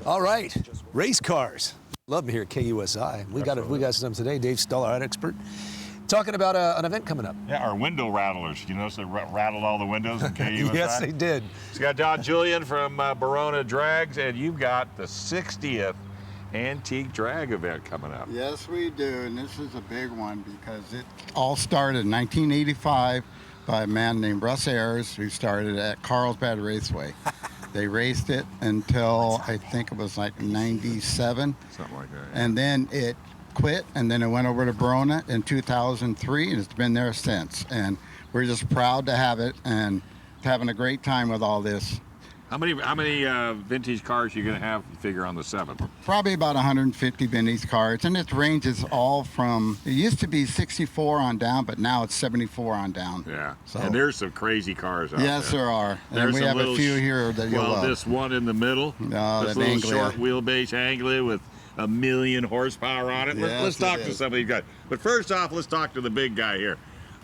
All right, race cars. Love them here at KUSI. We got some today. Dave Stuller, our expert, talking about an event coming up. Yeah, our window rattlers. You notice they rattled all the windows in KUSI? Yes, they did. It's got Don Julian from Barona Drags, and you've got the 60th Antique Drag event coming up. Yes, we do, and this is a big one because it all started in 1985 by a man named Russ Ayers, who started at Carlsbad Raceway. They raced it until I think it was like 97. Something like that. Yeah. And then it quit, and then it went over to Barona in 2003, and it's been there since. And we're just proud to have it and having a great time with all this. How many vintage cars are you going to have, you figure, on the 7th? Probably about 150 vintage cars, and it ranges all from, it used to be 64 on down, but now it's 74 on down. Yeah, So, and there's some crazy cars out there. yes, there are. There's And we some have little a few here that you'll love. this one in the middle, No, this that little Anglia. short wheelbase Anglia with 1,000,000 horsepower on it. Yes, Let's talk it to is. some of these guys. But first off, let's talk to the big guy here.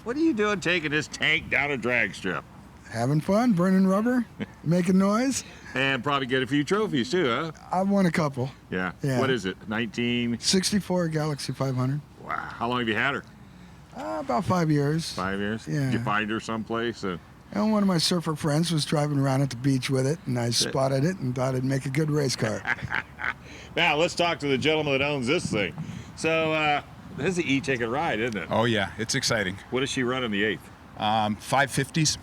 What are you doing taking this tank down a drag strip? Having fun, burning rubber, making noise. And probably get a few trophies too, huh? I've won a couple. Yeah. Yeah. What is it, 19? 64 Galaxy 500. Wow. How long have you had her? About 5 years. 5 years? Yeah. Did you find her someplace? And one of my surfer friends was driving around at the beach with it, and I spotted it and thought it'd make a good race car. Now, let's talk to the gentleman that owns this thing. So, this is the E-Ticket Ride, isn't it? Oh yeah, it's exciting. What does she run in the 8th? 550s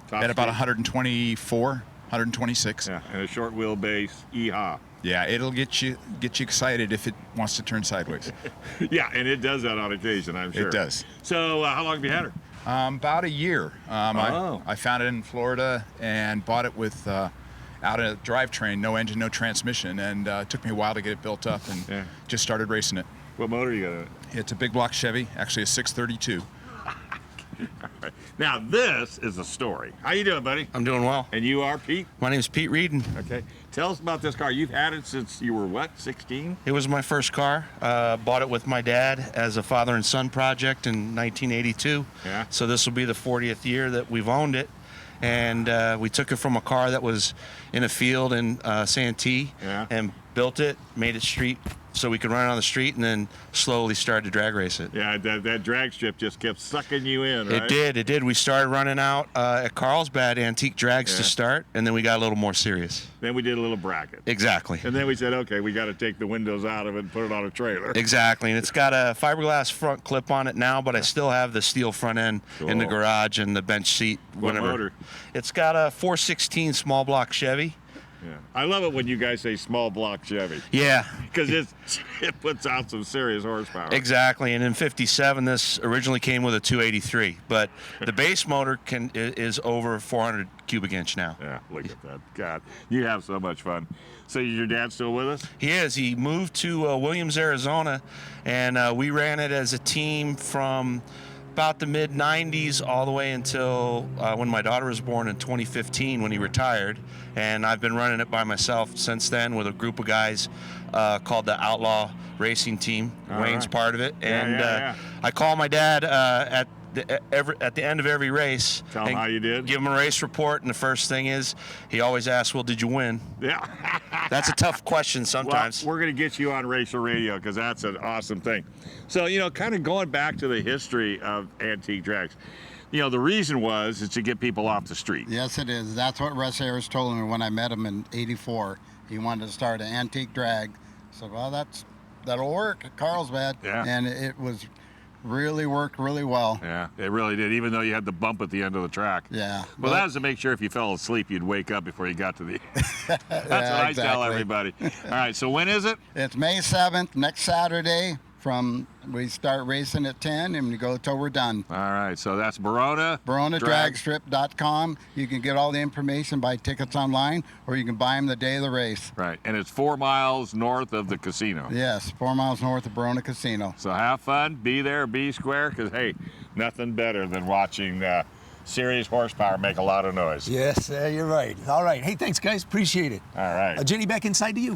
Top at about speed? 124, 126. Yeah, and a short wheelbase EHA. Yeah, it'll get you excited if it wants to turn sideways. Yeah, and it does that on occasion, I'm sure. It does. So, how long have you had her? About a year. Oh. I found it in Florida and bought it with out a drivetrain, no engine, no transmission, and it took me a while to get it built up and just started racing it. What motor you got in it? It's a big block Chevy, actually a 632. Right. Now, this is a story. How you doing, buddy? I'm doing well. And you are Pete? My name's Pete Reed. Okay. Tell us about this car. You've had it since you were, what, 16? It was my first car. Bought it with my dad as a father and son project in 1982. Yeah. So this will be the 40th year that we've owned it. And we took it from a car that was in a field in Santee and built it, made it street so we could run it on the street, and then slowly started to drag race it. Yeah, that drag strip just kept sucking you in, right? It did. We started running out at Carlsbad Antique Drags to start, and then we got a little more serious. Then we did a little bracket. Exactly. And then we said, okay, we got to take the windows out of it and put it on a trailer. Exactly, and it's got a fiberglass front clip on it now, but I still have the steel front end in the garage and the bench seat. What motor? It's got a 416 small block Chevy. Yeah. I love it when you guys say small block Chevy. Yeah. Because it puts out some serious horsepower. Exactly, and in 57, this originally came with a 283, but the base motor is over 400 cubic inch now. Yeah, look at that. God, you have so much fun. So is your dad still with us? He is. He moved to Williams, Arizona, and we ran it as a team from about the mid-90s all the way until when my daughter was born in 2015 when he retired. And I've been running it by myself since then with a group of guys called the Outlaw Racing Team. Wayne's part of it. And I call my dad at the end of every race. Tell him how you did. Give him a race report, and the first thing is he always asks, well, did you win? Yeah. That's a tough question sometimes. Well, we're going to get you on Racer Radio because that's an awesome thing. So, kind of going back to the history of antique drags, the reason is to get people off the street. Yes, it is. That's what Russ Ayers told me when I met him in '84. He wanted to start an antique drag. I said, well, that'll work at Carlsbad. Yeah. And it really worked really well. Yeah, it really did, even though you had the bump at the end of the track. Yeah. Well, that was to make sure if you fell asleep, you'd wake up before you got to the... That's what I tell everybody. All right, so when is it? It's May 7th, next Saturday. We start racing at 10 and we go till we're done. All right, so that's Barona. BaronaDragstrip.com. You can get all the information, buy tickets online, or you can buy them the day of the race. Right, and it's 4 miles north of the casino. Yes, 4 miles north of Barona Casino. So have fun, be there, be square, because, hey, nothing better than watching serious horsepower make a lot of noise. Yes, you're right. All right. Hey, thanks, guys. Appreciate it. All right. Jenny, back inside to you.